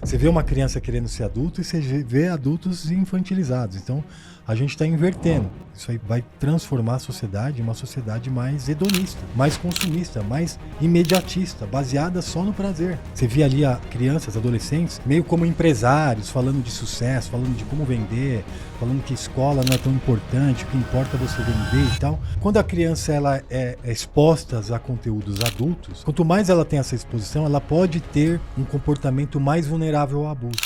Você vê uma criança querendo ser adulto e você vê adultos infantilizados. Então, a gente está invertendo. Isso aí vai transformar a sociedade em uma sociedade mais hedonista, mais consumista, mais imediatista, baseada só no prazer. Você vê ali crianças, adolescentes, meio como empresários, falando de sucesso, falando de como vender, falando que escola não é tão importante, o que importa é você vender e tal. Quando a criança ela é exposta a conteúdos adultos, quanto mais ela tem essa exposição, ela pode ter um comportamento mais vulnerável ao abuso,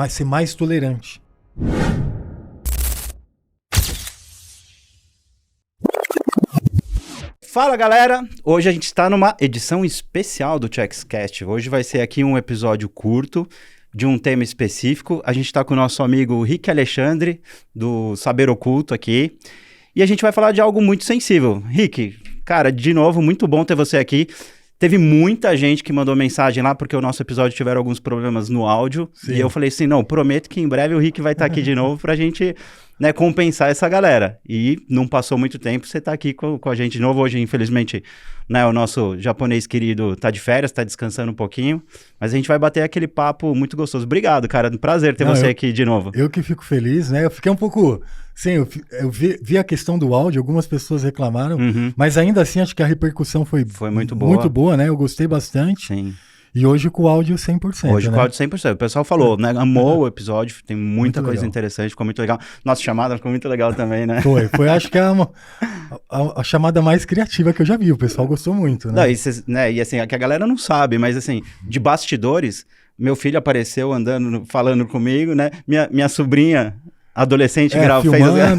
ser mais tolerante. Fala galera, hoje a gente está numa edição especial do ChecksCast. Hoje vai ser aqui um episódio curto de um tema específico. A gente está com o nosso amigo Rick Alexandre, do Saber Oculto aqui, e a gente vai falar de algo muito sensível. Rick, cara, de novo, muito bom ter você aqui. Teve muita gente que mandou mensagem lá, porque o nosso episódio tiveram alguns problemas no áudio. Sim. E eu falei assim, não, prometo que em breve o Rick vai estar aqui de novo pra gente, né, compensar essa galera. E não passou muito tempo, você tá aqui com a gente de novo. Hoje, infelizmente, né, o nosso japonês querido tá de férias, tá descansando um pouquinho. Mas a gente vai bater aquele papo muito gostoso. Obrigado, cara. Prazer ter você aqui de novo. Eu que fico feliz, né? Eu fiquei um pouco... Sim, eu vi a questão do áudio, algumas pessoas reclamaram, mas ainda assim acho que a repercussão foi muito boa. Muito boa, né? Eu gostei bastante. Sim. E hoje com o áudio 100%. Hoje com o áudio 100%. O pessoal falou, né? Amou o episódio, tem muita coisa interessante, ficou muito legal. Nossa chamada ficou muito legal também, né? Foi acho que a chamada mais criativa que eu já vi. O pessoal gostou muito, né? Não, e assim, é que a galera não sabe, mas assim, de bastidores, meu filho apareceu andando, falando comigo, né? Minha sobrinha... adolescente fez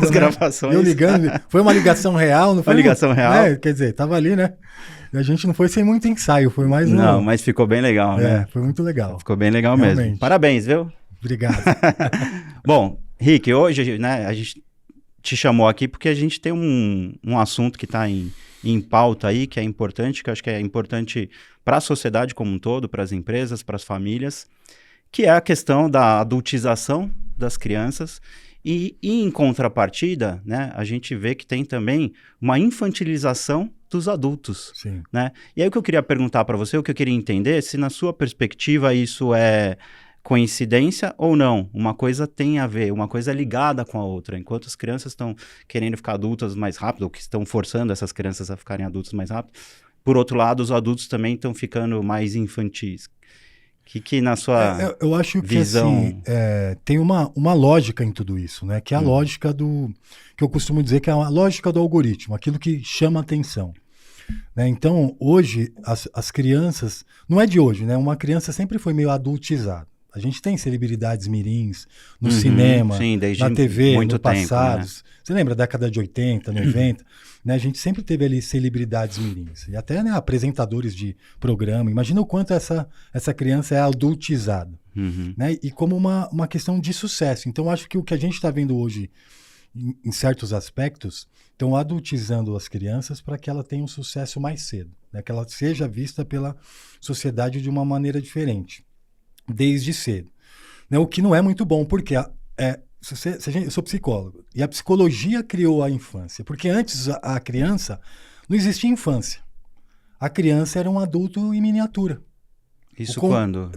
as gravações. Eu ligando, foi uma ligação real, não foi? Uma ligação real. Né? Quer dizer, tava ali, né? E a gente não foi sem muito ensaio, foi mais um... Não, mas ficou bem legal, né? Foi muito legal. Ficou bem legal realmente. Mesmo. Parabéns, viu? Obrigado. Bom, Rick, hoje, né, a gente te chamou aqui porque a gente tem um assunto que está em pauta aí, que é importante, que eu acho que é importante para a sociedade como um todo, para as empresas, para as famílias, que é a questão da adultização das crianças. E em contrapartida, né, a gente vê que tem também uma infantilização dos adultos. Sim. Né? E aí o que eu queria perguntar para você, o que eu queria entender, se na sua perspectiva isso é coincidência ou não. Uma coisa tem a ver, uma coisa é ligada com a outra. Enquanto as crianças estão querendo ficar adultas mais rápido, ou que estão forçando essas crianças a ficarem adultas mais rápido, por outro lado, os adultos também estão ficando mais infantis. Que na sua eu acho visão... que assim, tem uma lógica em tudo isso, né? Que é a lógica que eu costumo dizer que é a lógica do algoritmo, aquilo que chama atenção. Né? Então, hoje, as crianças... Não é de hoje, né? Uma criança sempre foi meio adultizada. A gente tem celebridades mirins no cinema, sim, na TV, muito no passado. Tempo, né? Você lembra da década de 80, 90? Né? A gente sempre teve ali celebridades mirins. E até, né, apresentadores de programa. Imagina o quanto essa criança é adultizada. Né? E como uma questão de sucesso. Então, acho que o que a gente está vendo hoje, em certos aspectos, estão adultizando as crianças para que ela tenha um sucesso mais cedo. Né? Que ela seja vista pela sociedade de uma maneira diferente. Desde cedo. Né? O que não é muito bom, porque eu sou psicólogo, e a psicologia criou a infância, porque antes a criança não existia infância. A criança era um adulto em miniatura. Isso quando?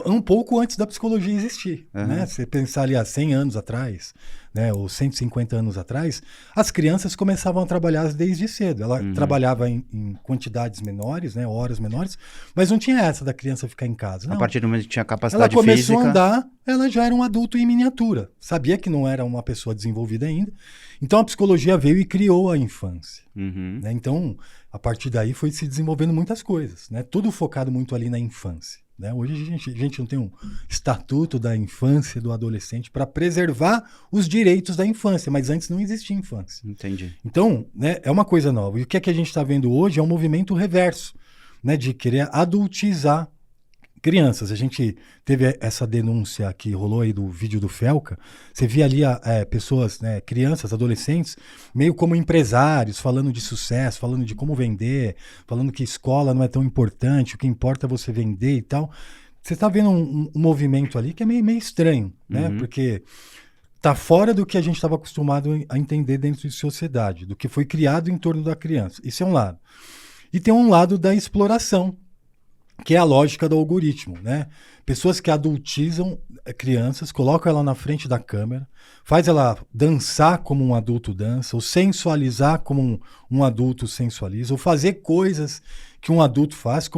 Um pouco antes da psicologia existir. Né? Você pensar ali há 100 anos atrás, né, ou 150 anos atrás, as crianças começavam a trabalhar desde cedo. Ela trabalhava em quantidades menores, né, horas menores, mas não tinha essa da criança ficar em casa. Não. A partir do momento que tinha capacidade física... Ela começou física... a andar, ela já era um adulto em miniatura. Sabia que não era uma pessoa desenvolvida ainda. Então a psicologia veio e criou a infância. Né? Então, a partir daí foi se desenvolvendo muitas coisas. Né? Tudo focado muito ali na infância. Né? Hoje a gente não tem um estatuto da infância, do adolescente, para preservar os direitos da infância, mas antes não existia infância. Entendi. Então, né, é uma coisa nova. E o que é que a gente está vendo hoje é um movimento reverso, né, de querer adultizar crianças. A gente teve essa denúncia que rolou aí do vídeo do Felca. Você via ali pessoas, né, crianças, adolescentes, meio como empresários, falando de sucesso, falando de como vender, falando que escola não é tão importante, o que importa é você vender e tal. Você está vendo um movimento ali que é meio estranho, né? Porque está fora do que a gente estava acostumado a entender dentro de sociedade, do que foi criado em torno da criança. Isso é um lado. E tem um lado da exploração, que é a lógica do algoritmo, né? Pessoas que adultizam crianças, colocam ela na frente da câmera, faz ela dançar como um adulto dança, ou sensualizar como um adulto sensualiza, ou fazer coisas que um adulto faz,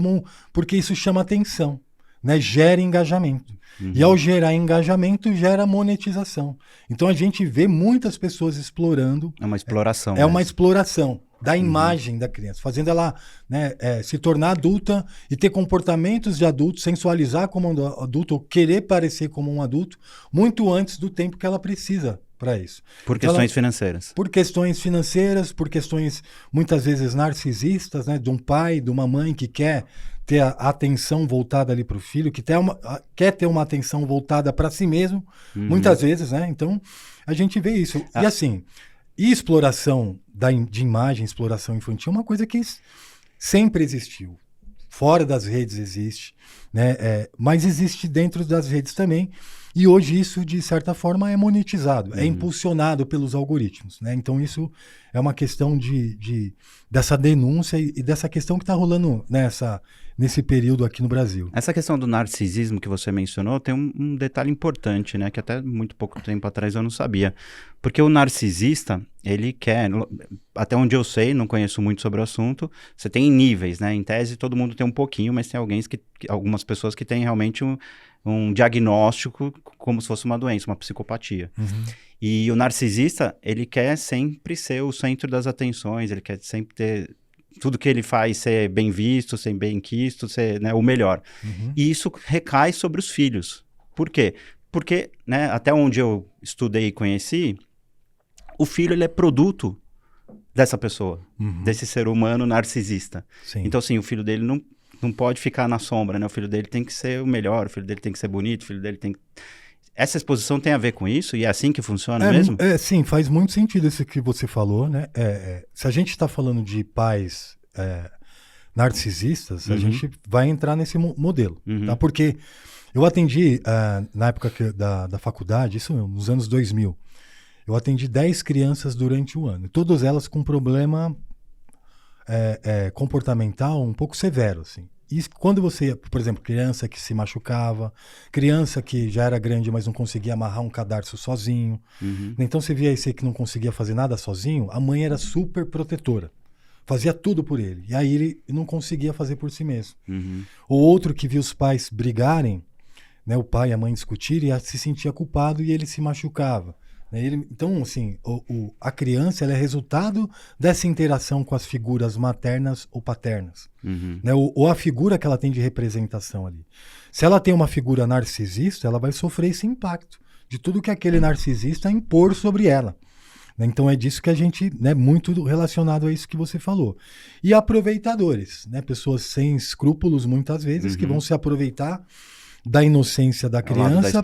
porque isso chama atenção, né? Gera engajamento. E ao gerar engajamento, gera monetização. Então a gente vê muitas pessoas explorando. É uma exploração. É uma exploração da imagem da criança, fazendo ela, né, se tornar adulta e ter comportamentos de adulto, sensualizar como um adulto, ou querer parecer como um adulto, muito antes do tempo que ela precisa para isso. Por questões financeiras. Por questões financeiras, por questões muitas vezes narcisistas, né, de um pai, de uma mãe que quer ter a atenção voltada ali para o filho, que quer ter uma atenção voltada para si mesmo, muitas vezes, né? Então, a gente vê isso. E assim, exploração de imagem, exploração infantil, é uma coisa que sempre existiu. Fora das redes existe, né? Mas existe dentro das redes também. E hoje isso, de certa forma, é monetizado, é impulsionado pelos algoritmos, né? Então isso é uma questão dessa denúncia e dessa questão que está rolando nesse período aqui no Brasil. Essa questão do narcisismo que você mencionou tem um detalhe importante, né? Que até muito pouco tempo atrás eu não sabia. Porque o narcisista, ele quer, até onde eu sei, não conheço muito sobre o assunto, você tem níveis, né? Em tese todo mundo tem um pouquinho, mas tem algumas pessoas que têm realmente um diagnóstico como se fosse uma doença, uma psicopatia. E o narcisista, ele quer sempre ser o centro das atenções, ele quer sempre ter tudo que ele faz ser bem visto, ser bem quisto, ser, né, o melhor. E isso recai sobre os filhos. Por quê? Porque, né, até onde eu estudei e conheci, o filho ele é produto dessa pessoa, desse ser humano narcisista. Sim. Então, assim, o filho dele não pode ficar na sombra, né? O filho dele tem que ser o melhor, o filho dele tem que ser bonito, o filho dele tem que... Essa exposição tem a ver com isso? E é assim que funciona mesmo? Sim, faz muito sentido isso que você falou, né? Se a gente está falando de pais narcisistas, a gente vai entrar nesse modelo, tá? Porque eu atendi, na época da faculdade, isso nos anos 2000, eu atendi 10 crianças durante o ano, todas elas com problema comportamental um pouco severo, assim. E quando você, por exemplo, criança que se machucava, criança que já era grande, mas não conseguia amarrar um cadarço sozinho. Então você via esse que não conseguia fazer nada sozinho, a mãe era super protetora. Fazia tudo por ele. E aí ele não conseguia fazer por si mesmo. O outro que via os pais brigarem, né, o pai e a mãe discutirem, se sentia culpado e ele se machucava. Então, assim, a criança ela é resultado dessa interação com as figuras maternas ou paternas. Né? Ou a figura que ela tem de representação ali. Se ela tem uma figura narcisista, ela vai sofrer esse impacto de tudo que aquele narcisista impor sobre ela. Né? Então é disso que a gente, né, muito relacionado a isso que você falou. E aproveitadores, né? Pessoas sem escrúpulos, muitas vezes, que vão se aproveitar da inocência da criança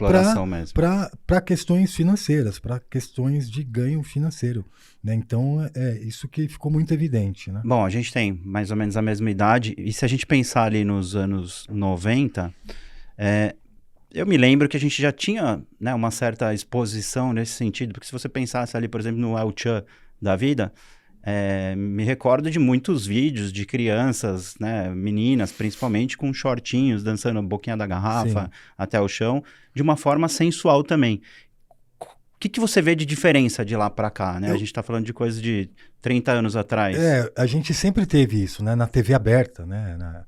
para questões financeiras, para questões de ganho financeiro. Né? Então, é isso que ficou muito evidente. Né? Bom, a gente tem mais ou menos a mesma idade, e se a gente pensar ali nos anos 90, eu me lembro que a gente já tinha, né, uma certa exposição nesse sentido, porque se você pensasse ali, por exemplo, no El Chan da vida... me recordo de muitos vídeos de crianças, né, meninas principalmente, com shortinhos, dançando a boquinha da garrafa até o chão, de uma forma sensual também. O que você vê de diferença de lá para cá? Né? A gente está falando de coisas de 30 anos atrás. A gente sempre teve isso, né, na TV aberta, né,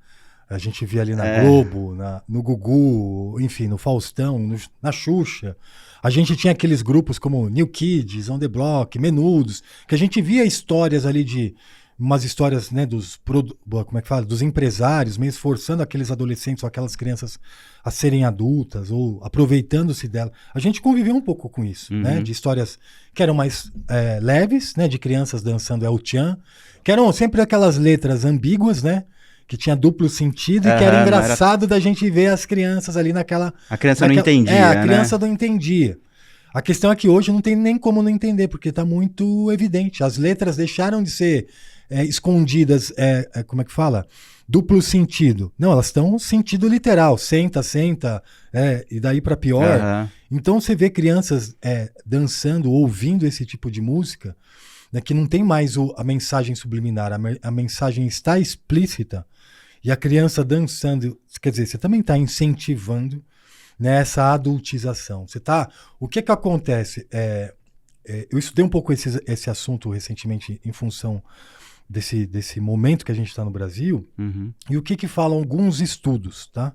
a gente via ali na Globo, no Gugu, enfim, no Faustão, na Xuxa. A gente tinha aqueles grupos como New Kids, On The Block, Menudos, que a gente via histórias ali umas histórias, né, dos empresários, meio esforçando aqueles adolescentes ou aquelas crianças a serem adultas ou aproveitando-se dela. A gente conviveu um pouco com isso, né, de histórias que eram mais leves, né, de crianças dançando El Chan, que eram sempre aquelas letras ambíguas, né, que tinha duplo sentido e que era engraçado da gente ver as crianças ali naquela... A criança não entendia, a criança não entendia. A questão é que hoje não tem nem como não entender, porque está muito evidente. As letras deixaram de ser escondidas, como é que fala? Duplo sentido. Não, elas estão sentido literal. Senta, e daí para pior. Então você vê crianças dançando, ouvindo esse tipo de música, né, que não tem mais a mensagem subliminar, a mensagem está explícita. e a criança dançando, quer dizer, você também está incentivando, né, essa adultização. O que acontece? Eu estudei um pouco esse assunto recentemente em função desse momento que a gente está no Brasil, e o que falam alguns estudos, tá?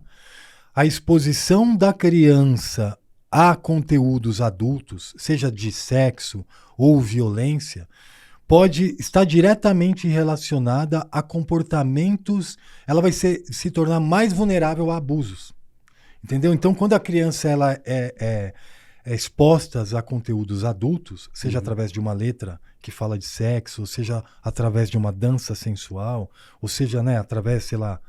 A exposição da criança a conteúdos adultos, seja de sexo ou violência, pode estar diretamente relacionada a comportamentos, ela vai se tornar mais vulnerável a abusos. Entendeu? Então, quando a criança ela é exposta a conteúdos adultos, seja através de uma letra que fala de sexo, ou seja através de uma dança sensual, ou seja, né, através, sei lá,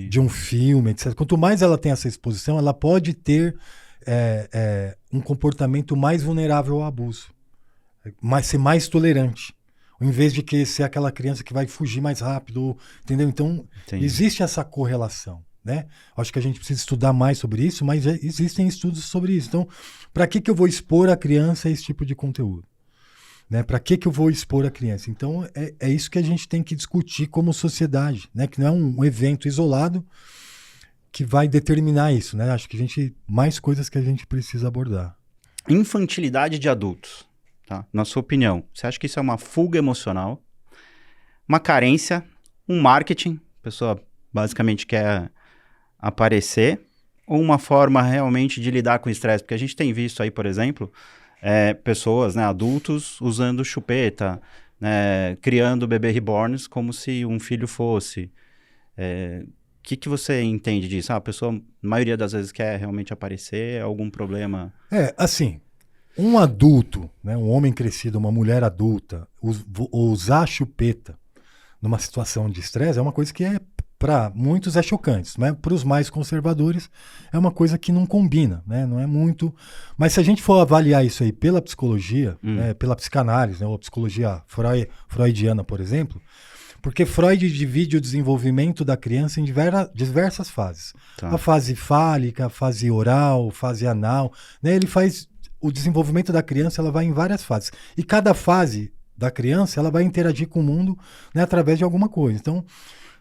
de um filme, etc. Quanto mais ela tem essa exposição, ela pode ter um comportamento mais vulnerável ao abuso, ser mais tolerante, em vez de ser aquela criança que vai fugir mais rápido, entendeu? Então, existe essa correlação. Né? Acho que a gente precisa estudar mais sobre isso, mas existem estudos sobre isso. Então, para que eu vou expor a criança a esse tipo de conteúdo? Né? Para que eu vou expor a criança? Então, é isso que a gente tem que discutir como sociedade, né? Que não é um evento isolado que vai determinar isso. Né? Acho que mais coisas que a gente precisa abordar. Infantilidade de adultos, tá? Na sua opinião, você acha que isso é uma fuga emocional, uma carência, um marketing, a pessoa basicamente quer aparecer, ou uma forma realmente de lidar com o estresse? Porque a gente tem visto aí, por exemplo, pessoas, né, adultos usando chupeta, né, criando bebê reborns como se um filho fosse. O que você entende disso? A pessoa, na maioria das vezes, quer realmente aparecer, algum problema? Assim, um adulto, né, um homem crescido, uma mulher adulta, usar chupeta numa situação de estresse é uma coisa que para muitos é chocante, mas para os mais conservadores é uma coisa que não combina, né? Não é muito. Mas se a gente for avaliar isso aí pela psicologia, né, pela psicanálise, né, ou a psicologia freudiana, por exemplo, porque Freud divide o desenvolvimento da criança em diversas fases. Tá. A fase fálica, a fase oral, a fase anal, né? Ele faz o desenvolvimento da criança, ela vai em várias fases. E cada fase da criança, ela vai interagir com o mundo, né, através de alguma coisa. Então,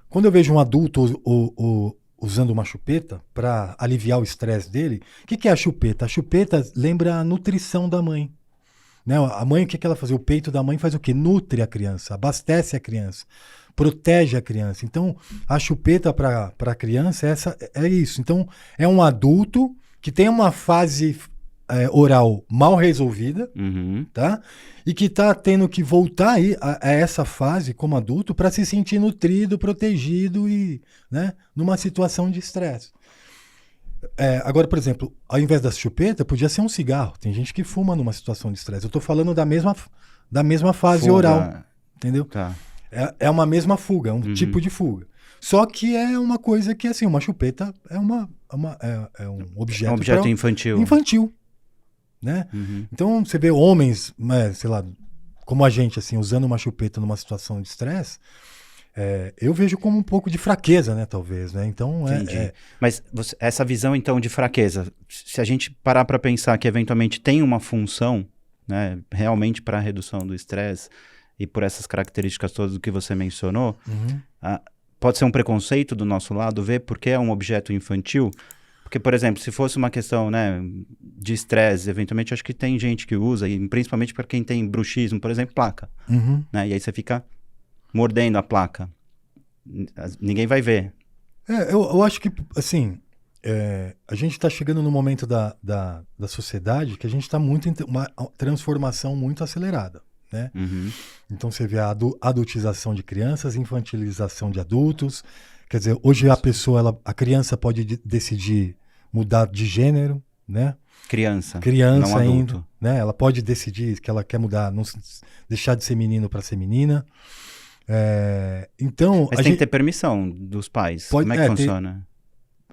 quando eu vejo um adulto usando uma chupeta para aliviar o estresse dele, o que é a chupeta? A chupeta lembra a nutrição da mãe. Né? A mãe, o que ela faz? O peito da mãe faz o quê? Nutre a criança, abastece a criança, protege a criança. Então, a chupeta para a criança é isso. Então, é um adulto que tem uma fase oral mal resolvida, tá? E que está tendo que voltar aí a essa fase como adulto para se sentir nutrido, protegido e, né, numa situação de estresse. Agora, por exemplo, ao invés da chupeta, podia ser um cigarro. Tem gente que fuma numa situação de estresse. Eu estou falando da mesma fase fuga. Oral, entendeu? Tá. É uma mesma fuga, um tipo de fuga. Só que é uma coisa que, assim, uma chupeta é um objeto... É um objeto infantil. Infantil. Né? Então você vê homens, sei lá, como a gente, assim, usando uma chupeta numa situação de estresse, eu vejo como um pouco de fraqueza, né, talvez, né? Então Mas essa visão então de fraqueza, se a gente parar para pensar que eventualmente tem uma função, né, realmente para a redução do estresse e por essas características todas do que você mencionou, pode ser um preconceito do nosso lado ver porque é um objeto infantil. Porque, por exemplo, se fosse uma questão, né, de estresse, eventualmente acho que tem gente que usa, e principalmente para quem tem bruxismo, por exemplo, placa. Né? E aí você fica mordendo a placa. Ninguém vai ver. Eu acho que, assim, a gente está chegando no momento da sociedade que a gente está muito em uma transformação muito acelerada. Né? Então você vê a adultização de crianças, infantilização de adultos. Quer dizer, hoje a criança pode decidir mudar de gênero, né? Criança não ainda, adulto. Né? Ela pode decidir que ela quer mudar, deixar de ser menino para ser menina. Então, mas tem que ter permissão dos pais. Como é que funciona?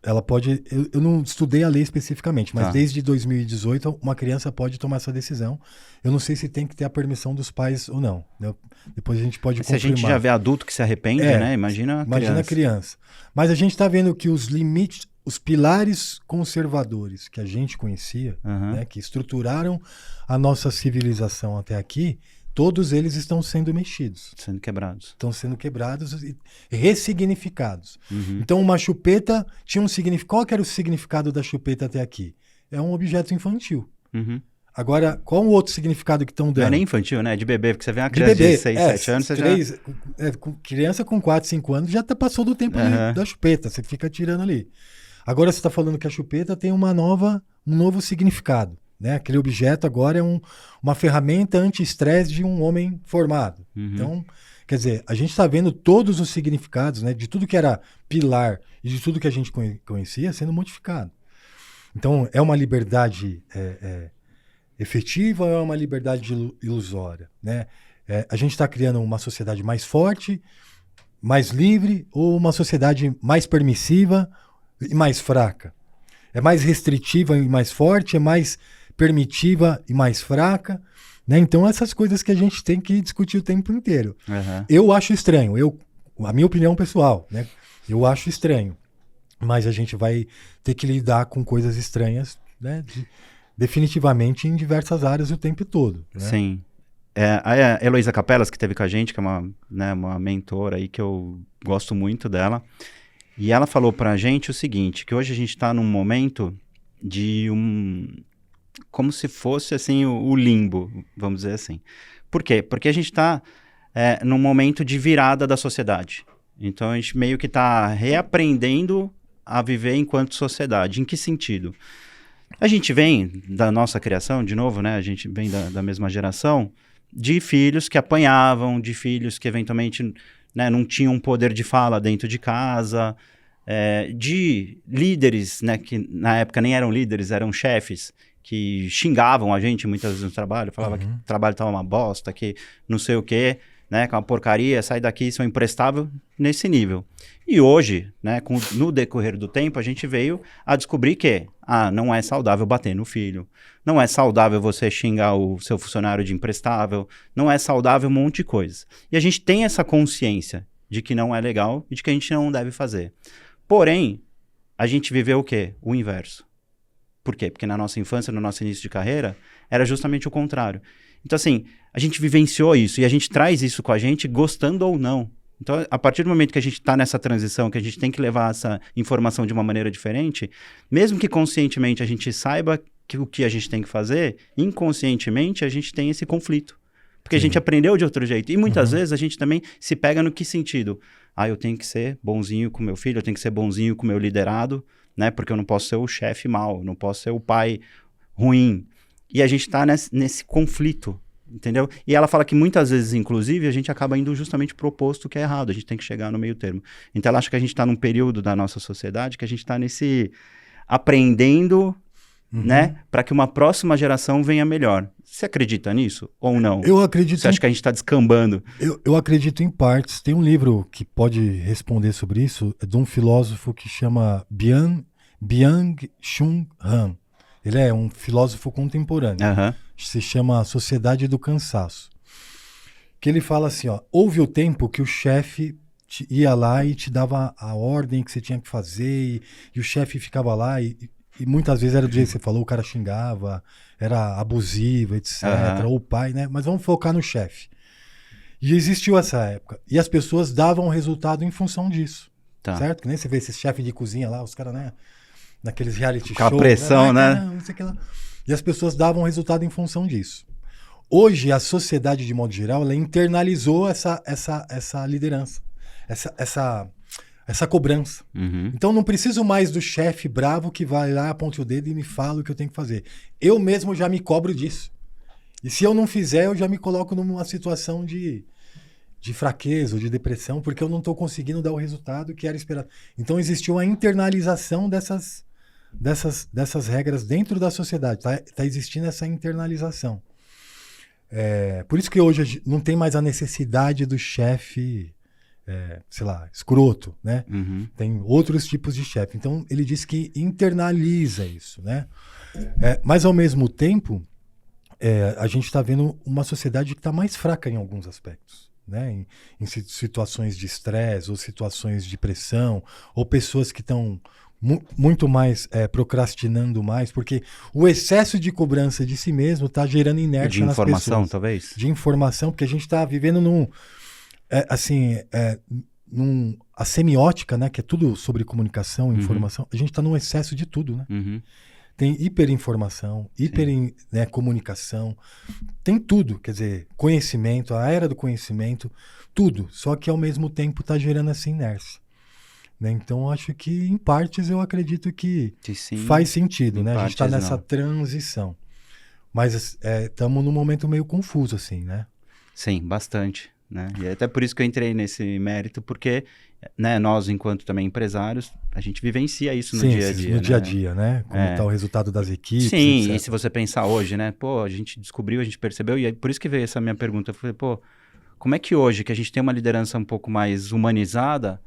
Ela pode... Eu não estudei a lei especificamente, mas desde 2018 uma criança pode tomar essa decisão. Eu não sei se tem que ter a permissão dos pais ou não. Depois a gente pode confirmar. Se a gente já vê adulto que se arrepende, né? Imagina a criança. Mas a gente está vendo que os limites, os pilares conservadores que a gente conhecia, né, que estruturaram a nossa civilização até aqui, todos eles estão sendo mexidos. Sendo quebrados. Estão sendo quebrados e ressignificados. Então, uma chupeta tinha um significado. Qual que era o significado da chupeta até aqui? É um objeto infantil. Agora, qual o outro significado que estão dando? Não é nem infantil, né? É de bebê, porque você vê uma criança de 6, 7 anos, você criança com 4, 5 anos já passou do tempo da chupeta, você fica tirando ali. Agora você está falando que a chupeta tem um novo significado. Né? Aquele objeto agora é uma ferramenta anti-estresse de um homem formado. Então, quer dizer, a gente está vendo todos os significados, né, de tudo que era pilar e de tudo que a gente conhecia sendo modificado. Então, é uma liberdade efetiva ou é uma liberdade ilusória? Né? A gente está criando uma sociedade mais forte, mais livre, ou uma sociedade mais permissiva e mais fraca? É mais restritiva e mais forte? É mais permitiva e mais fraca? Né? Então, essas coisas que a gente tem que discutir o tempo inteiro. Eu acho estranho. A minha opinião pessoal, né? Eu acho estranho. Mas a gente vai ter que lidar com coisas estranhas, né? Definitivamente em diversas áreas o tempo todo. Né? Sim. A Heloísa Capelas, que esteve com a gente, que é uma mentora aí, que eu gosto muito dela, e ela falou pra gente o seguinte, que hoje a gente está num momento de como se fosse assim o limbo, vamos dizer assim. Por quê? Porque a gente está num momento de virada da sociedade. Então a gente meio que está reaprendendo a viver enquanto sociedade. Em que sentido? A gente vem da nossa criação, de novo, né? A gente vem da mesma geração, de filhos que apanhavam, de filhos que eventualmente, né, não tinham poder de fala dentro de casa, de líderes, né, que na época nem eram líderes, eram chefes, que xingavam a gente muitas vezes no trabalho, falavam que o trabalho estava uma bosta, que não sei o quê, né, que é uma porcaria, sai daqui, são imprestável, nesse nível. E hoje, né, no decorrer do tempo, a gente veio a descobrir que não é saudável bater no filho, não é saudável você xingar o seu funcionário de imprestável, não é saudável um monte de coisas. E a gente tem essa consciência de que não é legal e de que a gente não deve fazer. Porém, a gente viveu o quê? O inverso. Por quê? Porque na nossa infância, no nosso início de carreira, era justamente o contrário. Então, assim, a gente vivenciou isso e a gente traz isso com a gente, gostando ou não. Então, a partir do momento que a gente está nessa transição, que a gente tem que levar essa informação de uma maneira diferente, mesmo que conscientemente a gente saiba o que a gente tem que fazer, inconscientemente a gente tem esse conflito. Porque a gente aprendeu de outro jeito. E muitas vezes a gente também se pega no que sentido? Eu tenho que ser bonzinho com meu filho, eu tenho que ser bonzinho com meu liderado, né? Porque eu não posso ser o chefe mau, não posso ser o pai ruim. E a gente está nesse conflito, entendeu? E ela fala que muitas vezes, inclusive, a gente acaba indo justamente pro oposto, que é errado. A gente tem que chegar no meio termo. Então ela acha que a gente está num período da nossa sociedade que a gente está nesse aprendendo, né? Para que uma próxima geração venha melhor. Você acredita nisso ou não? Eu acredito. Você acha que a gente está descambando? Eu acredito em partes. Tem um livro que pode responder sobre isso, é de um filósofo que chama Byung-Chul Han. Ele é um filósofo contemporâneo. Se chama Sociedade do Cansaço. Que ele fala assim, houve o tempo que o chefe ia lá e te dava a ordem que você tinha que fazer, e o chefe ficava lá e muitas vezes era do jeito que você falou, o cara xingava, era abusivo, etc. Ou o pai, né? Mas vamos focar no chefe. E existiu essa época. E as pessoas davam resultado em função disso. Certo? Que nem você vê esses chefes de cozinha lá, os caras, né? Naqueles reality shows. Com a pressão, né? Não sei o que lá. E as pessoas davam resultado em função disso. Hoje, a sociedade, de modo geral, ela internalizou essa liderança, essa cobrança. Então, não preciso mais do chefe bravo que vai lá, aponte o dedo e me fala o que eu tenho que fazer. Eu mesmo já me cobro disso. E se eu não fizer, eu já me coloco numa situação de fraqueza ou de depressão, porque eu não estou conseguindo dar o resultado que era esperado. Então, existiu a internalização dessas regras dentro da sociedade. Tá existindo essa internalização. Por isso que hoje não tem mais a necessidade do chefe, sei lá, escroto, né? Tem outros tipos de chefe. Então, ele diz que internaliza isso, né? Mas, ao mesmo tempo, a gente está vendo uma sociedade que está mais fraca em alguns aspectos. Né? Em situações de estresse ou situações de pressão, ou pessoas que estão muito mais procrastinando mais, porque o excesso de cobrança de si mesmo está gerando inércia nas pessoas. De informação, talvez? De informação, porque a gente está vivendo a semiótica, né, que é tudo sobre comunicação, informação, a gente está num excesso de tudo, né? Tem hiperinformação, comunicação, tem tudo, quer dizer, conhecimento, a era do conhecimento, tudo, só que ao mesmo tempo está gerando essa inércia. Né? Então, acho que, em partes, eu acredito que faz sentido, né? A gente está nessa transição. Mas estamos num momento meio confuso, assim, né? Sim, bastante. Né? E é até por isso que eu entrei nesse mérito, porque né, nós, enquanto também empresários, a gente vivencia isso no dia a dia. No dia a dia, né? Como está o resultado das equipes. Sim, etc. E se você pensar hoje, né? Pô, a gente descobriu, a gente percebeu, e é por isso que veio essa minha pergunta. Eu falei, pô, como é que hoje, que a gente tem uma liderança um pouco mais humanizada,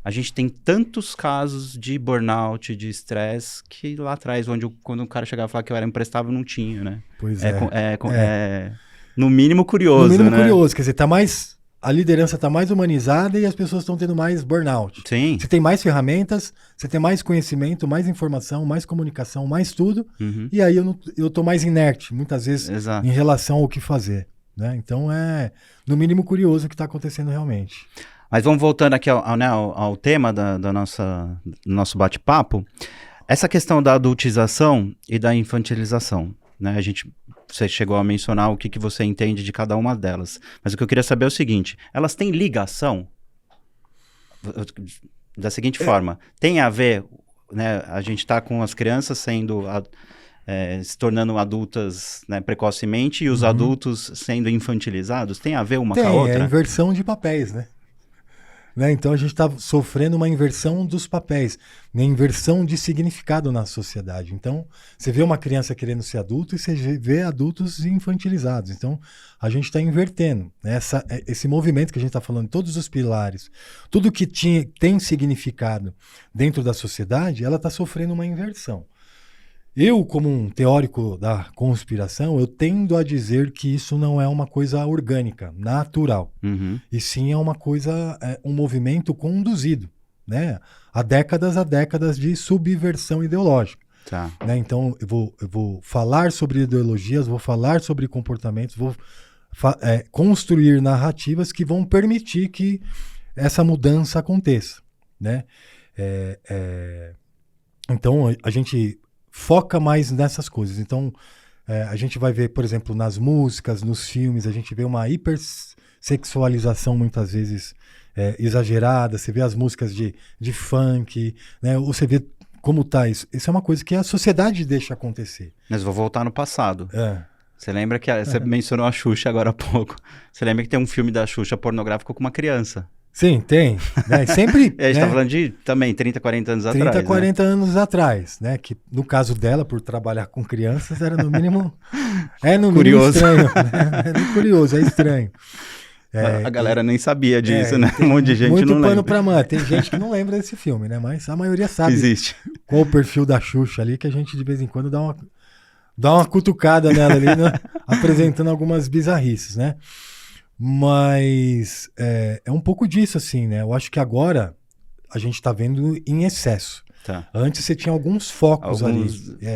a gente tem tantos casos de burnout, de estresse, que lá atrás, quando o cara chegava e falava que eu era imprestável, não tinha, né? Pois no mínimo curioso, no mínimo né? curioso, quer dizer, a liderança está mais humanizada e as pessoas estão tendo mais burnout. Sim. Você tem mais ferramentas, você tem mais conhecimento, mais informação, mais comunicação, mais tudo, e aí eu tô mais inerte, muitas vezes, em relação ao que fazer. Né? Então é, no mínimo, curioso o que está acontecendo realmente. Mas vamos voltando aqui ao tema do nosso bate-papo. Essa questão da adultização e da infantilização, né? Você chegou a mencionar o que você entende de cada uma delas. Mas o que eu queria saber é o seguinte, elas têm ligação? Da seguinte forma, tem a ver, né? A gente está com as crianças se tornando adultas, né, precocemente e os adultos sendo infantilizados? Tem a ver uma com a outra? É a inversão de papéis, né? Então a gente está sofrendo uma inversão dos papéis, uma inversão de significado na sociedade. Então você vê uma criança querendo ser adulto e você vê adultos infantilizados. Então a gente está invertendo, né? Esse movimento que a gente está falando, todos os pilares, tudo que tem significado dentro da sociedade, ela está sofrendo uma inversão. Eu, como um teórico da conspiração, eu tendo a dizer que isso não é uma coisa orgânica, natural. E sim é uma coisa, um movimento conduzido, né? Há décadas de subversão ideológica. Tá. Né? Então, eu vou falar sobre ideologias, vou falar sobre comportamentos, vou construir narrativas que vão permitir que essa mudança aconteça. Né? Então, a gente foca mais nessas coisas. Então, a gente vai ver, por exemplo, nas músicas, nos filmes, a gente vê uma hipersexualização muitas vezes exagerada. Você vê as músicas de funk, né? Ou você vê como tá isso. Isso é uma coisa que a sociedade deixa acontecer. Mas vou voltar no passado. Você lembra que você mencionou a Xuxa agora há pouco. Você lembra que tem um filme da Xuxa pornográfico com uma criança? Sim, tem. Né? Sempre, a gente tá falando de, também, 30, 40 anos atrás. 30, 40 anos atrás, né? Que no caso dela, por trabalhar com crianças, era no mínimo... no curioso. Mínimo estranho. Né? É curioso, é estranho. A galera nem sabia disso, né? Um monte de gente não lembra. Muito pano pra mãe. Tem gente que não lembra desse filme, né? Mas a maioria sabe existe. Qual o perfil da Xuxa ali, que a gente de vez em quando dá uma cutucada nela ali, né? Apresentando algumas bizarrices, né? Mas é um pouco disso, assim, né? Eu acho que agora a gente está vendo em excesso. Tá. Antes você tinha alguns focos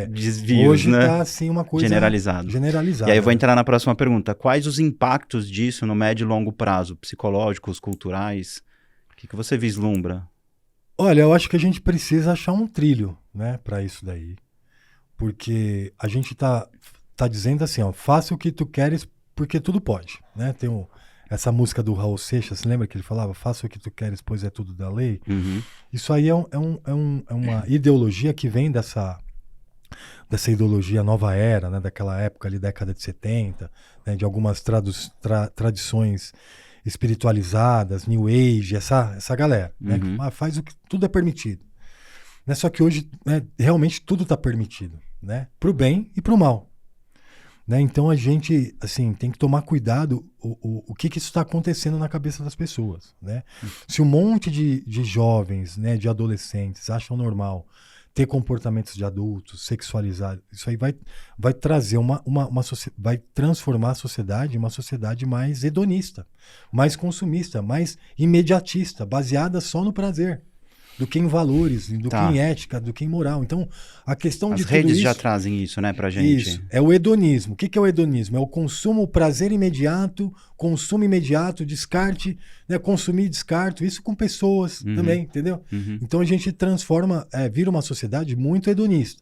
desvios, hoje né? Está assim uma coisa generalizada. E aí eu vou entrar na próxima pergunta. Quais os impactos disso no médio e longo prazo? Psicológicos, culturais? O que você vislumbra? Olha, eu acho que a gente precisa achar um trilho, né, para isso daí. Porque a gente tá dizendo assim, ó, faça o que tu queres porque tudo pode, né? Tem essa música do Raul Seixas, você lembra que ele falava, faça o que tu queres, pois é tudo da lei? Isso aí é uma ideologia que vem dessa ideologia nova era, né? Daquela época ali, década de 70, né? De algumas tradições espiritualizadas, New Age, essa galera, né? Faz o que tudo é permitido. Né? Só que hoje, né, realmente tudo está permitido, né? Pro bem e pro mal. Né? Então a gente assim, tem que tomar cuidado o que isso está acontecendo na cabeça das pessoas. Né? Se um monte de jovens, né, de adolescentes acham normal ter comportamentos de adultos, sexualizados, isso aí vai trazer vai transformar a sociedade em uma sociedade mais hedonista, mais consumista, mais imediatista, baseada só no prazer. do que em valores, do Tá. que em ética, do que em moral. Então, a questão As de tudo redes isso... já trazem isso, né, pra gente. Isso, é o hedonismo. O que é o hedonismo? É o consumo, o prazer imediato, consumo imediato, descarte, né? Consumir, descarto, isso com pessoas também, entendeu? Então a gente transforma, vira uma sociedade muito hedonista.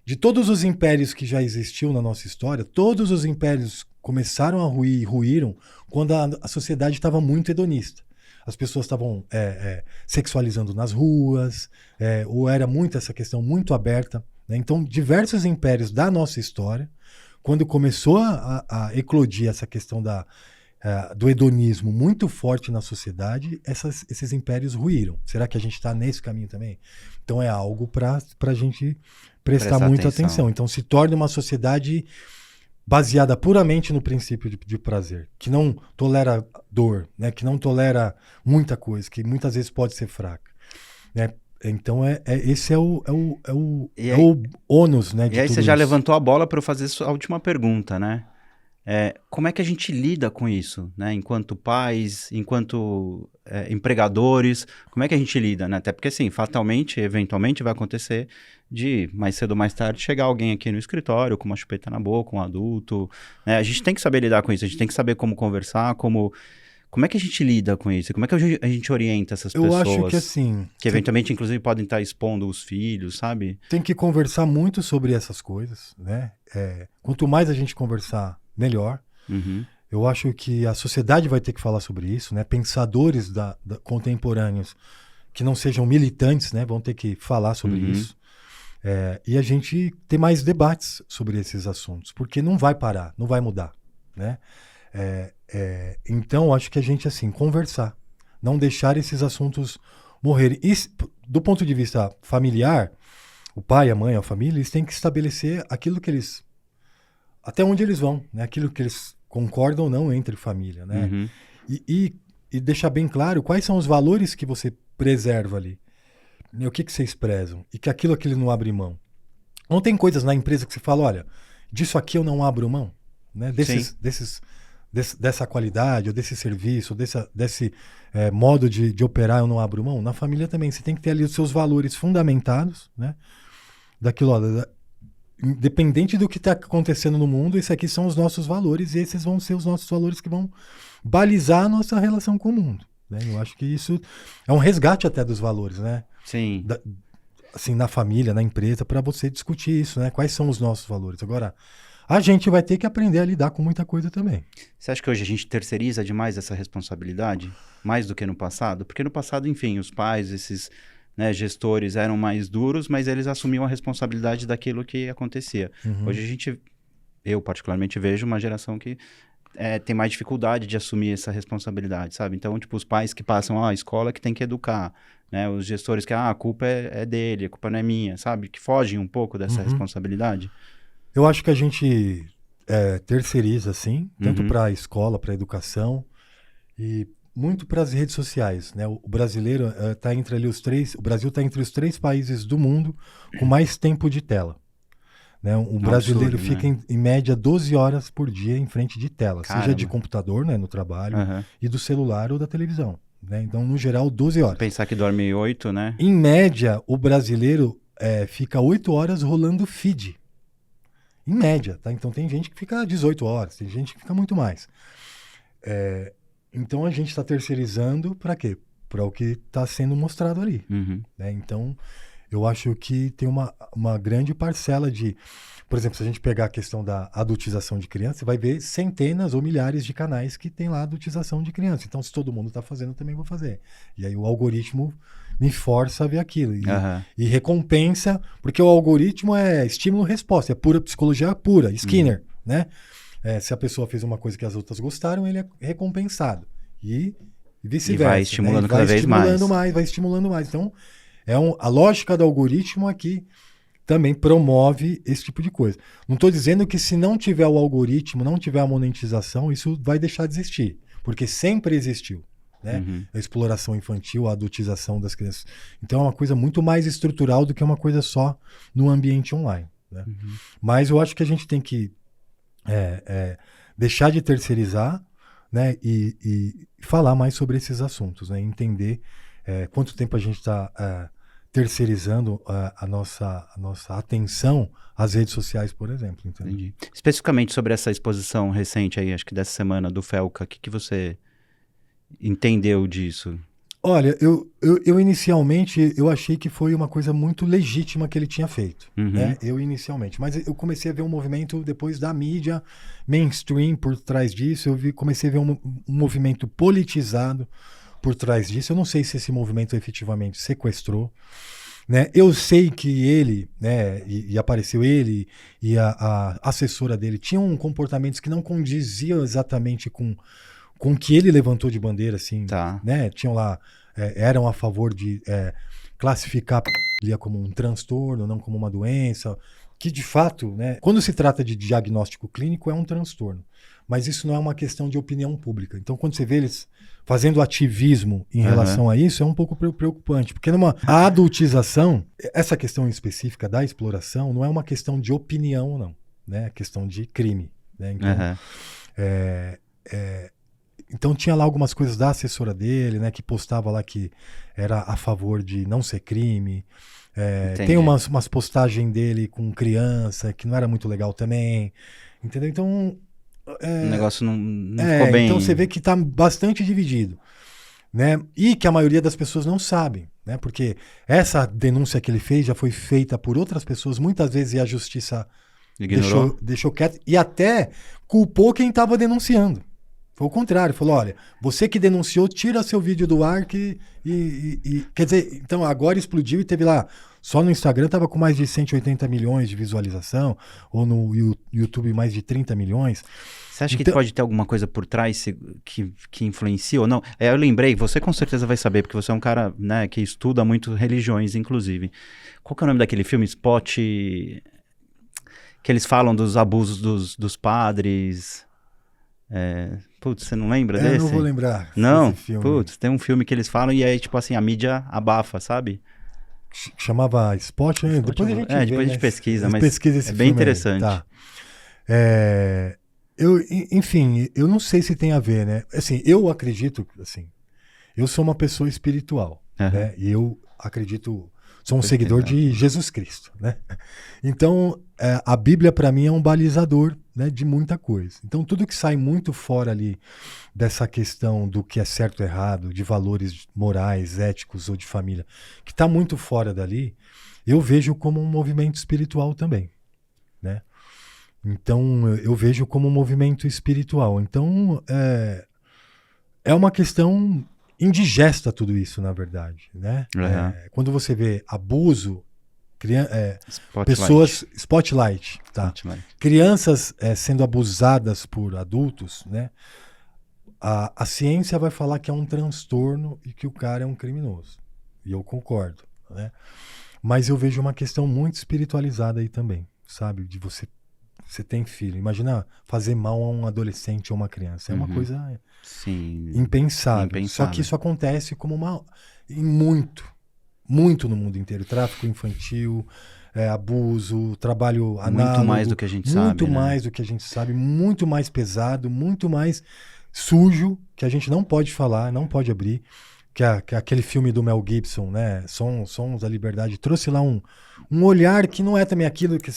De todos os impérios que já existiu na nossa história, todos os impérios começaram a ruir e ruíram quando a sociedade estava muito hedonista. As pessoas estavam sexualizando nas ruas, ou era muito essa questão muito aberta, né? Então, diversos impérios da nossa história, quando começou a eclodir essa questão do hedonismo muito forte na sociedade, esses impérios ruíram. Será que a gente está nesse caminho também? Então, é algo para a gente prestar muita atenção. Então, se torna uma sociedade baseada puramente no princípio de prazer, que não tolera dor, né? Que não tolera muita coisa, que muitas vezes pode ser fraca, né? Então, esse é o ônus, né? E aí você já levantou a bola para eu fazer a última pergunta, né? Como é que a gente lida com isso, né? Enquanto pais, enquanto empregadores, como é que a gente lida, né? Até porque, assim, fatalmente, eventualmente vai acontecer de, mais cedo ou mais tarde, chegar alguém aqui no escritório com uma chupeta na boca, um adulto, né? A gente tem que saber lidar com isso, a gente tem que saber como conversar, como é que a gente lida com isso? Como é que a gente orienta essas pessoas? Eu acho que assim... Que eventualmente, inclusive, podem estar expondo os filhos, sabe? Tem que conversar muito sobre essas coisas, né? Quanto mais a gente conversar, melhor. Eu acho que a sociedade vai ter que falar sobre isso, né? Pensadores contemporâneos que não sejam militantes, né? Vão ter que falar sobre isso. E a gente ter mais debates sobre esses assuntos, porque não vai parar, não vai mudar, né? Então, acho que a gente, assim, conversar, não deixar esses assuntos morrerem. E, do ponto de vista familiar, o pai, a mãe, a família, eles têm que estabelecer aquilo que eles... Até onde eles vão, né? Aquilo que eles concordam ou não entre família, né? E deixar bem claro quais são os valores que você preserva ali. O que vocês prezam. E que aquilo não abre mão. Não tem coisas na empresa que você fala, olha, disso aqui eu não abro mão, né? Dessa qualidade, ou desse serviço, ou desse modo de operar eu não abro mão. Na família também, você tem que ter ali os seus valores fundamentados, né? Daquilo, olha, independente do que está acontecendo no mundo, esses aqui são os nossos valores, e esses vão ser os nossos valores que vão balizar a nossa relação com o mundo, né? Eu acho que isso é um resgate até dos valores, né? Sim. Assim, na família, na empresa, para você discutir isso, né? Quais são os nossos valores. Agora, a gente vai ter que aprender a lidar com muita coisa também. Você acha que hoje a gente terceiriza demais essa responsabilidade? Mais do que no passado? Porque no passado, enfim, os pais, esses... né, gestores eram mais duros, mas eles assumiam a responsabilidade daquilo que acontecia. Hoje eu particularmente vejo uma geração que tem mais dificuldade de assumir essa responsabilidade, sabe? Então, tipo, os pais que passam, a escola que tem que educar, né? Os gestores que, a culpa é dele, a culpa não é minha, sabe? Que fogem um pouco dessa responsabilidade. Eu acho que a gente terceiriza, sim, tanto para a escola, para a educação, e muito para as redes sociais, né? O brasileiro está entre ali o Brasil está entre os 3 países do mundo com mais tempo de tela, né? O brasileiro fica em média 12 horas por dia em frente de tela, seja de computador, né, no trabalho, e do celular ou da televisão, né? Então, no geral, 12 horas. Pensar que dorme 8, né? Em média, o brasileiro fica 8 horas rolando feed. Em média, tá? Então tem gente que fica 18 horas, tem gente que fica muito mais. Então a gente está terceirizando para quê? Para o que está sendo mostrado ali, né? Então eu acho que tem uma grande parcela de... Por exemplo, se a gente pegar a questão da adultização de criança, você vai ver centenas ou milhares de canais que tem lá adultização de criança. Então, se todo mundo está fazendo, eu também vou fazer. E aí o algoritmo me força a ver aquilo. E recompensa, porque o algoritmo é estímulo-resposta, é pura psicologia pura, Skinner, né? Se a pessoa fez uma coisa que as outras gostaram, ele é recompensado. E vice-versa. E vai estimulando, né? Cada vez mais. Vai estimulando mais. Então, a lógica do algoritmo aqui também promove esse tipo de coisa. Não estou dizendo que se não tiver o algoritmo, não tiver a monetização, isso vai deixar de existir. Porque sempre existiu, né? A exploração infantil, a adultização das crianças. Então é uma coisa muito mais estrutural do que uma coisa só no ambiente online, né? Mas eu acho que a gente tem que deixar de terceirizar, né? E falar mais sobre esses assuntos, né? Entender quanto tempo a gente está terceirizando a nossa atenção às redes sociais, por exemplo. Entendeu? Entendi. Especificamente sobre essa exposição recente aí, acho que dessa semana, do Felca, o que você entendeu disso? Olha, eu inicialmente, eu achei que foi uma coisa muito legítima que ele tinha feito, né? Eu inicialmente, mas eu comecei a ver um movimento depois da mídia mainstream por trás disso, comecei a ver um movimento politizado por trás disso. Eu não sei se esse movimento efetivamente sequestrou, né? Eu sei que ele, né, e apareceu ele e a assessora dele tinham comportamentos que não condiziam exatamente com o que ele levantou de bandeira, assim, né? Tinham lá, eram a favor de classificar a como um transtorno, não como uma doença, que de fato, né, quando se trata de diagnóstico clínico é um transtorno, mas isso não é uma questão de opinião pública. Então, quando você vê eles fazendo ativismo em relação a isso, é um pouco preocupante, porque a adultização, essa questão específica da exploração, não é uma questão de opinião, não, né? É questão de crime, né? Então, então tinha lá algumas coisas da assessora dele, né, que postava lá que era a favor de não ser crime. Tem umas postagens dele com criança que não era muito legal também, entendeu? Então o negócio não ficou bem. Então você vê que está bastante dividido, né? E que a maioria das pessoas não sabem, né? Porque essa denúncia que ele fez já foi feita por outras pessoas muitas vezes e a justiça deixou quieto e até culpou quem estava denunciando. Foi o contrário, falou, olha, você que denunciou, tira seu vídeo do ar quer dizer, então agora explodiu e teve lá, só no Instagram estava com mais de 180 milhões de visualização, ou no YouTube mais de 30 milhões. Você acha que pode ter alguma coisa por trás que influencia ou não? Eu lembrei, você com certeza vai saber, porque você é um cara, né, que estuda muito religiões, inclusive. Qual que é o nome daquele filme, Spot, que eles falam dos abusos dos padres... Putz, você não lembra desse? Eu não vou lembrar. Não? Putz, tem um filme que eles falam e aí, tipo assim, a mídia abafa, sabe? Chamava Spot, né? Depois a gente vê, depois a gente pesquisa, mas pesquisa esse é bem interessante. Tá. Enfim, eu não sei se tem a ver, né? Assim, eu acredito, assim, eu sou uma pessoa espiritual, né? E eu acredito, sou um seguidor de Jesus Cristo, né? Então, a Bíblia para mim é um balizador, né, de muita coisa. Então, tudo que sai muito fora ali dessa questão do que é certo ou errado, de valores morais, éticos ou de família, que está muito fora dali, eu vejo como um movimento espiritual também, né? Então, eu vejo como um movimento espiritual. Então, é uma questão indigesta tudo isso, na verdade, né? Quando você vê abuso, pessoas... Spotlight, tá? Crianças sendo abusadas por adultos, né? A ciência vai falar que é um transtorno e que o cara é um criminoso. E eu concordo, né? Mas eu vejo uma questão muito espiritualizada aí também, sabe? De você tem filho. Imagina fazer mal a um adolescente ou uma criança. É uma coisa impensável. Só que isso acontece como muito no mundo inteiro. Tráfico infantil, abuso, trabalho análogo. Muito mais do que a gente sabe. Muito mais do que a gente sabe. Muito mais pesado, muito mais sujo, que a gente não pode falar, não pode abrir. Que aquele filme do Mel Gibson, né? Sons da Liberdade, trouxe lá um olhar que não é também aquilo que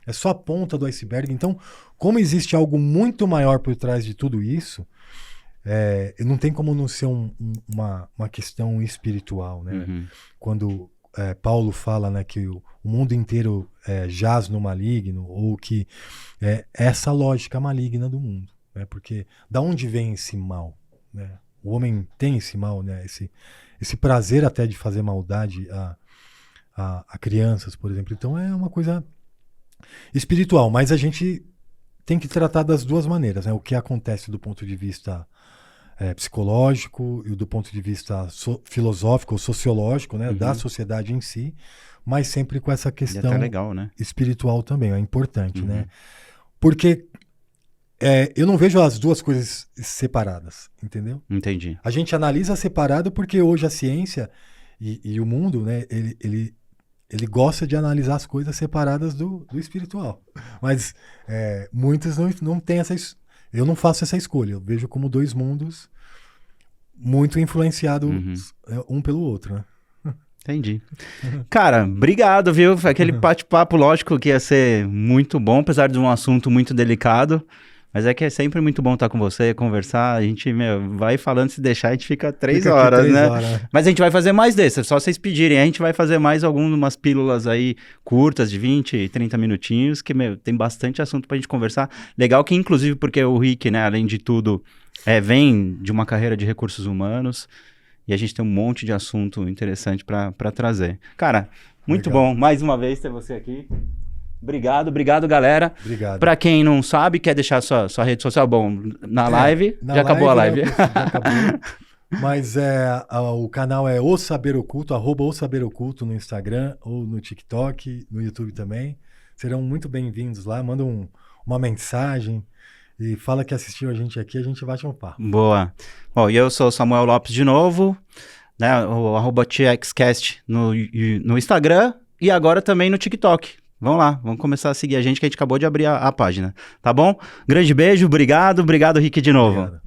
é só a ponta do iceberg. Então, como existe algo muito maior por trás de tudo isso, não tem como não ser uma questão espiritual, né? Quando Paulo fala, né, que o mundo inteiro jaz no maligno, ou que essa lógica maligna do mundo, né? Porque da onde vem esse mal, né? O homem tem esse mal, né? Esse prazer até de fazer maldade a crianças, por exemplo. Então é uma coisa espiritual, mas a gente tem que tratar das duas maneiras, né? O que acontece do ponto de vista psicológico e do ponto de vista filosófico ou sociológico, né? Da sociedade em si, mas sempre com essa questão legal, né? espiritual também, é importante, né? Porque eu não vejo as duas coisas separadas, entendeu? Entendi. A gente analisa separado porque hoje a ciência e o mundo, né, ele gosta de analisar as coisas separadas do espiritual. Mas muitos não têm eu não faço essa escolha. Eu vejo como dois mundos muito influenciado um pelo outro, né? Entendi. Cara, obrigado, viu? Aquele bate-papo, lógico que ia ser muito bom, apesar de um assunto muito delicado. Mas é que é sempre muito bom estar com você, conversar. A gente, vai falando, se deixar, a gente fica 3 horas, né? Mas a gente vai fazer mais desses, só vocês pedirem. A gente vai fazer mais algumas pílulas aí curtas, de 20, 30 minutinhos, que, tem bastante assunto pra gente conversar. Legal que, inclusive, porque o Rick, né, além de tudo, vem de uma carreira de recursos humanos e a gente tem um monte de assunto interessante pra trazer. Cara, muito bom, mais uma vez, ter você aqui. Obrigado, galera. Obrigado. Pra quem não sabe, quer deixar sua rede social, bom, na live, já acabou a live. Já acabou. Mas o canal é O Saber Oculto, @OSaberOculto no Instagram ou no TikTok, no YouTube também. Serão muito bem-vindos lá, manda uma mensagem e fala que assistiu a gente aqui, a gente bate um papo. Boa. Bom, e eu sou o Samuel Lopes de novo, né, o @TXCast no Instagram e agora também no TikTok. Vamos lá, vamos começar a seguir a gente, que a gente acabou de abrir a página, tá bom? Grande beijo, obrigado, Rick, de novo. Obrigado.